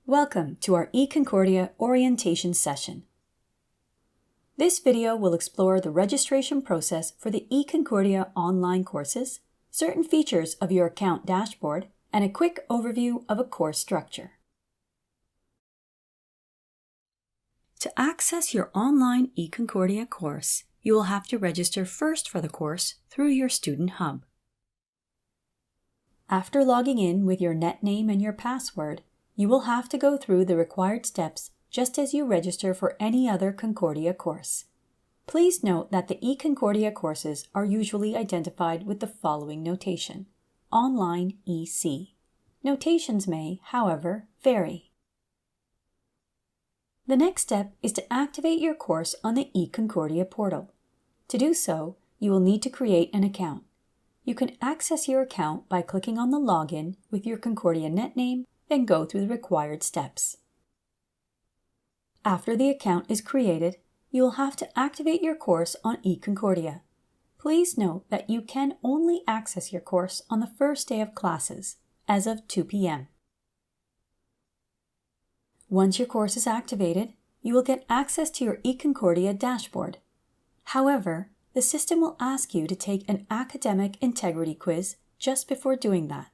Welcome to our eConcordia orientation session. This video will explore the registration process for the eConcordia online courses, certain features of your account dashboard, and a quick overview of a course structure. To access your online eConcordia course, you will have to register first for the course through your Student Hub. After logging in with your NetName and your password, you will have to go through the required steps just as you register for any other Concordia course. Please note that the eConcordia courses are usually identified with the following notation: Online EC. Notations may, however, vary. The next step is to activate your course on the eConcordia portal. To do so, you will need to create an account. You can access your account by clicking on the login with your Concordia NetName, then go through the required steps. After the account is created, you will have to activate your course on eConcordia. Please note that you can only access your course on the first day of classes, as of 2 p.m. Once your course is activated, you will get access to your eConcordia dashboard. However, the system will ask you to take an academic integrity quiz just before doing that.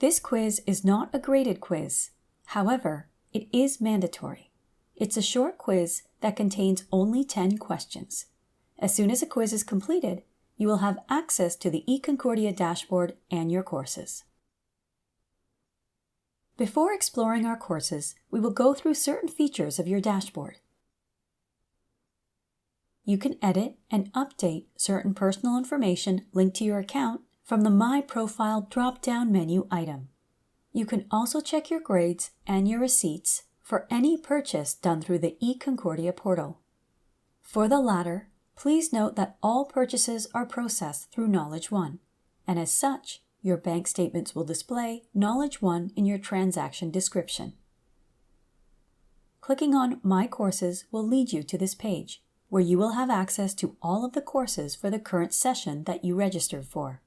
This quiz is not a graded quiz. However, it is mandatory. It's a short quiz that contains only 10 questions. As soon as a quiz is completed, you will have access to the eConcordia dashboard and your courses. Before exploring our courses, we will go through certain features of your dashboard. You can edit and update certain personal information linked to your account from the My Profile drop-down menu item. You can also check your grades and your receipts for any purchase done through the eConcordia portal. For the latter, please note that all purchases are processed through Knowledge One, and as such, your bank statements will display Knowledge One in your transaction description. Clicking on My Courses will lead you to this page, where you will have access to all of the courses for the current session that you registered for.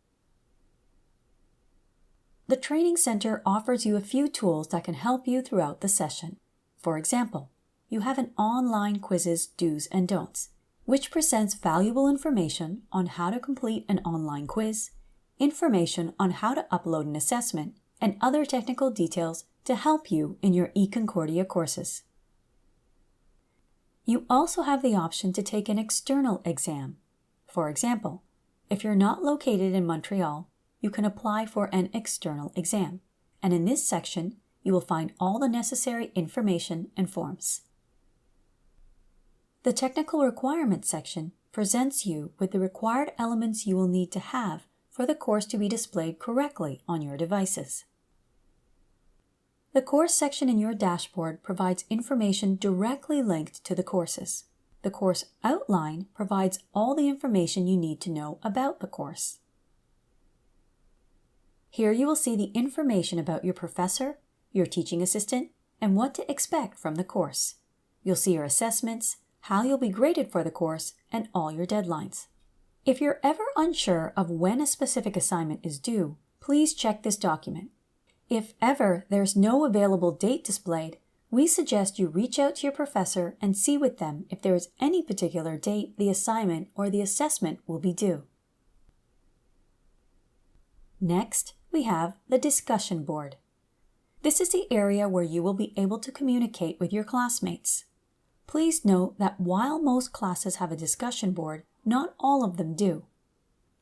The Training Center offers you a few tools that can help you throughout the session. For example, you have an online quizzes do's and don'ts, which presents valuable information on how to complete an online quiz, information on how to upload an assessment, and other technical details to help you in your eConcordia courses. You also have the option to take an external exam. For example, if you're not located in Montreal, you can apply for an external exam, and in this section, you will find all the necessary information and forms. The Technical Requirements section presents you with the required elements you will need to have for the course to be displayed correctly on your devices. The course section in your dashboard provides information directly linked to the courses. The course outline provides all the information you need to know about the course. Here you will see the information about your professor, your teaching assistant, and what to expect from the course. You'll see your assessments, how you'll be graded for the course, and all your deadlines. If you're ever unsure of when a specific assignment is due, please check this document. If ever there's no available date displayed, we suggest you reach out to your professor and see with them if there is any particular date the assignment or the assessment will be due. Next, we have the discussion board. This is the area where you will be able to communicate with your classmates. Please note that while most classes have a discussion board, not all of them do.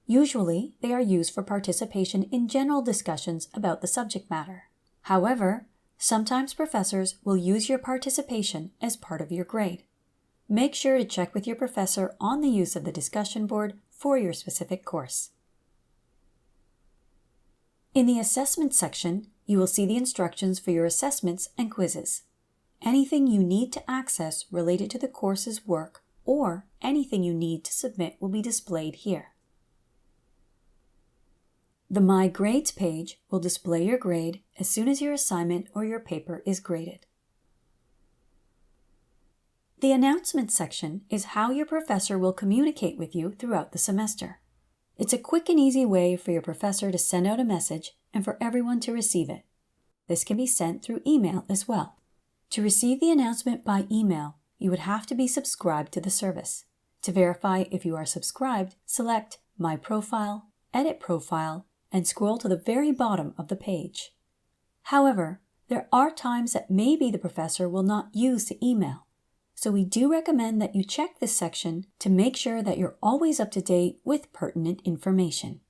Usually, they are used for participation in general discussions about the subject matter. However, sometimes professors will use your participation as part of your grade. Make sure to check with your professor on the use of the discussion board for your specific course. In the assessment section, you will see the instructions for your assessments and quizzes. Anything you need to access related to the course's work or anything you need to submit will be displayed here. The My Grades page will display your grade as soon as your assignment or your paper is graded. The announcement section is how your professor will communicate with you throughout the semester. It's a quick and easy way for your professor to send out a message and for everyone to receive it. This can be sent through email as well. To receive the announcement by email, you would have to be subscribed to the service. To verify if you are subscribed, select My Profile, Edit Profile, and scroll to the very bottom of the page. However, there are times that maybe the professor will not use the email, so we do recommend that you check this section to make sure that you're always up to date with pertinent information.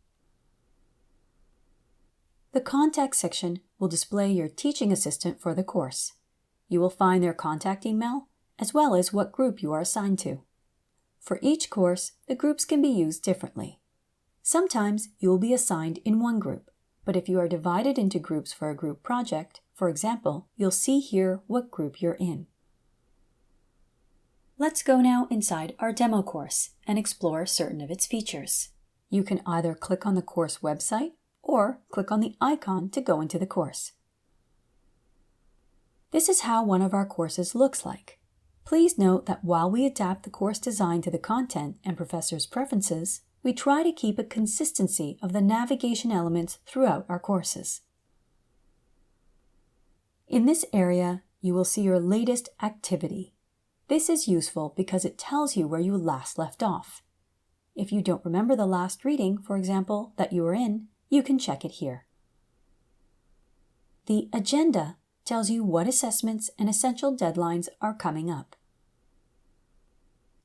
The Contact section will display your teaching assistant for the course. You will find their contact email, as well as what group you are assigned to. For each course, the groups can be used differently. Sometimes you will be assigned in one group, but if you are divided into groups for a group project, for example, you'll see here what group you're in. Let's go now inside our demo course and explore certain of its features. You can either click on the course website or click on the icon to go into the course. This is how one of our courses looks like. Please note that while we adapt the course design to the content and professors' preferences, we try to keep a consistency of the navigation elements throughout our courses. In this area, you will see your latest activity. This is useful because it tells you where you last left off. If you don't remember the last reading, for example, that you were in, you can check it here. The agenda tells you what assessments and essential deadlines are coming up.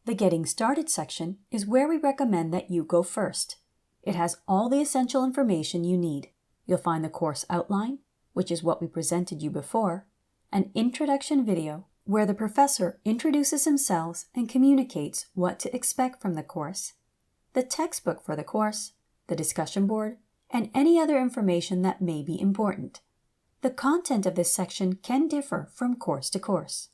The Getting Started section is where we recommend that you go first. It has all the essential information you need. You'll find the course outline, which is what we presented you before, an introduction video where the professor introduces himself and communicates what to expect from the course, the textbook for the course, the discussion board, and any other information that may be important. The content of this section can differ from course to course.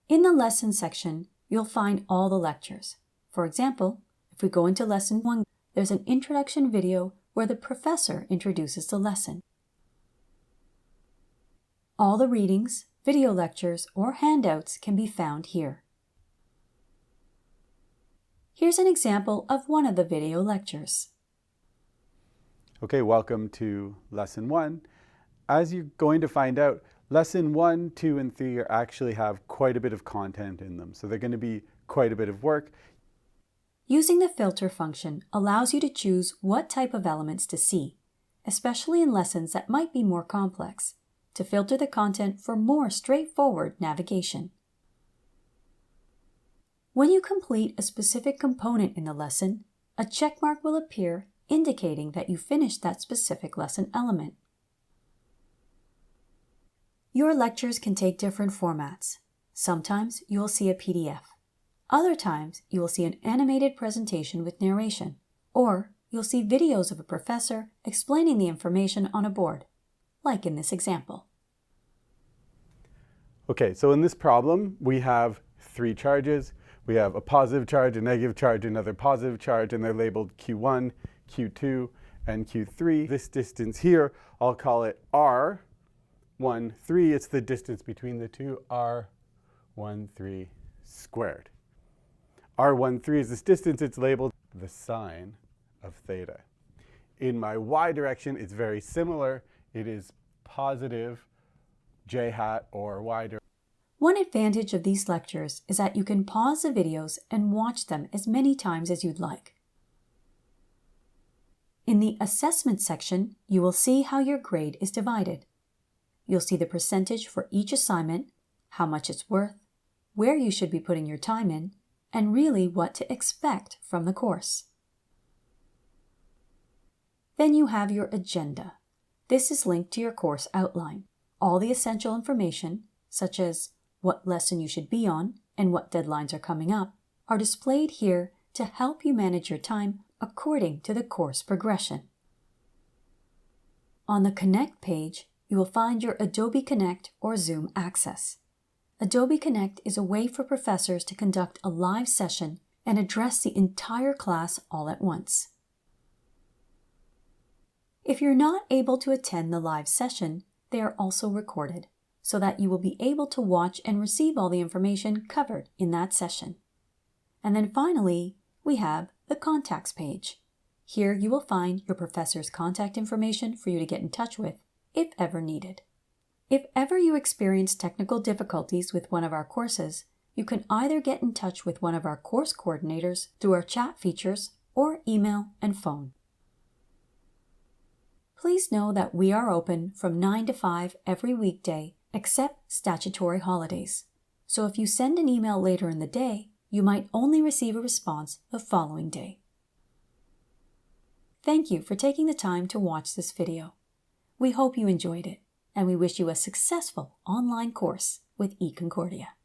In the lesson section, you'll find all the lectures. For example, if we go into lesson 1, there's an introduction video where the professor introduces the lesson. All the readings, video lectures, or handouts can be found here. Here's an example of one of the video lectures. Okay, welcome to Lesson 1. As you're going to find out, Lesson 1, 2, and 3 actually have quite a bit of content in them, so they're going to be quite a bit of work. Using the filter function allows you to choose what type of elements to see, especially in lessons that might be more complex, to filter the content for more straightforward navigation. When you complete a specific component in the lesson, a checkmark will appear indicating that you finished that specific lesson element. Your lectures can take different formats. Sometimes you will see a PDF. Other times you will see an animated presentation with narration, or you'll see videos of a professor explaining the information on a board, like in this example. Okay, so in this problem, we have 3 charges. We have a positive charge, a negative charge, another positive charge, and they're labeled Q1, Q2, and Q3. This distance here, I'll call it R13. It's the distance between the two, R13 squared. R13 is this distance. It's labeled the sine of theta. In my y direction, it's very similar. It is positive j hat or y direction. One advantage of these lectures is that you can pause the videos and watch them as many times as you'd like. In the assessment section, you will see how your grade is divided. You'll see the percentage for each assignment, how much it's worth, where you should be putting your time in, and really what to expect from the course. Then you have your agenda. This is linked to your course outline. All the essential information, such as what lesson you should be on and what deadlines are coming up, are displayed here to help you manage your time according to the course progression. On the Connect page, you will find your Adobe Connect or Zoom access. Adobe Connect is a way for professors to conduct a live session and address the entire class all at once. If you're not able to attend the live session, they are also recorded, so that you will be able to watch and receive all the information covered in that session. And then finally, we have the Contacts page. Here you will find your professor's contact information for you to get in touch with, if ever needed. If ever you experience technical difficulties with one of our courses, you can either get in touch with one of our course coordinators through our chat features or email and phone. Please know that we are open from 9 to 5 every weekday except statutory holidays. So if you send an email later in the day, you might only receive a response the following day. Thank you for taking the time to watch this video. We hope you enjoyed it, and we wish you a successful online course with eConcordia.